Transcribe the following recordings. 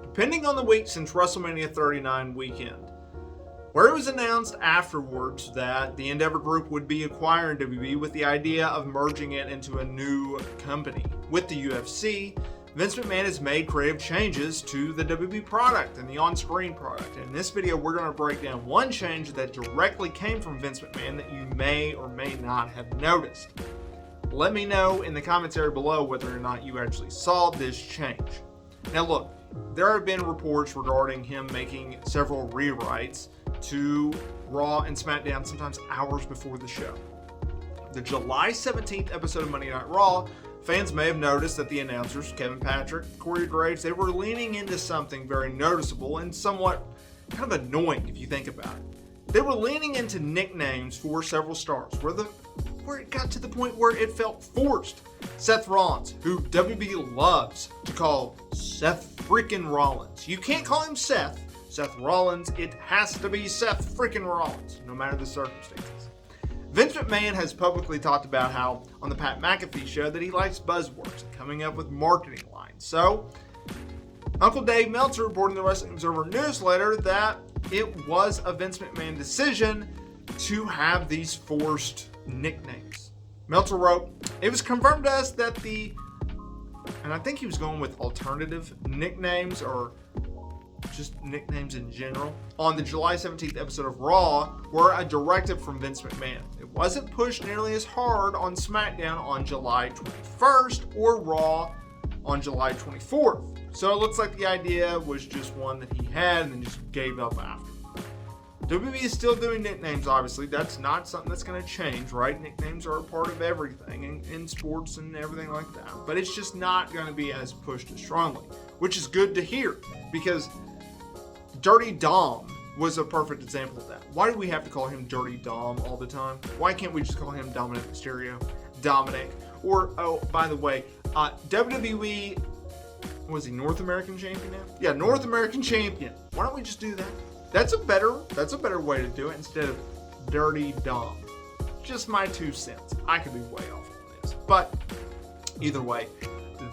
depending on the week since WrestleMania 39 weekend, where it was announced afterwards that the Endeavor Group would be acquiring WWE with the idea of merging it into a new company. With the UFC, Vince McMahon has made creative changes to the WWE product and the on-screen product. In this video, we're going to break down one change that directly came from Vince McMahon that you may or may not have noticed. Let me know in the comments area below whether or not you actually saw this change. Now look, there have been reports regarding him making several rewrites to Raw and SmackDown sometimes hours before the show. The July 17th episode of Monday Night Raw, fans may have noticed that the announcers, Kevin Patrick, Corey Graves, they were leaning into something very noticeable and somewhat kind of annoying if you think about it. They were leaning into nicknames for several stars, where it got to the point where it felt forced. Seth Rollins, who WWE loves to call Seth freaking Rollins. You can't call him Seth Rollins. It has to be Seth freaking Rollins, no matter the circumstances. Vince McMahon has publicly talked about how, on the Pat McAfee show, that he likes buzzwords and coming up with marketing lines. So, Uncle Dave Meltzer reported in the Wrestling Observer newsletter that it was a Vince McMahon decision to have these forced nicknames. Meltzer wrote, "It was confirmed to us that and I think he was going with alternative nicknames or just nicknames in general, on the July 17th episode of Raw were a directive from Vince McMahon. It wasn't pushed nearly as hard on SmackDown on July 21st or Raw on July 24th. So it looks like the idea was just one that he had and then just gave up after. WWE is still doing nicknames, obviously. That's not something that's going to change, right? Nicknames are a part of everything in sports and everything like that. But it's just not going to be as pushed as strongly, which is good to hear, because Dirty Dom was a perfect example of that. Why do we have to call him Dirty Dom all the time? Why can't we just call him Dominic Mysterio? Dominic. Or, oh, by the way, WWE, was he North American Champion now? Yeah, North American Champion. Why don't we just do that? That's a better way to do it instead of Dirty Dom. Just my 2 cents. I could be way off on this. But either way,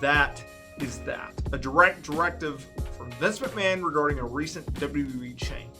that is that. A direct directive from Vince McMahon regarding a recent WWE change.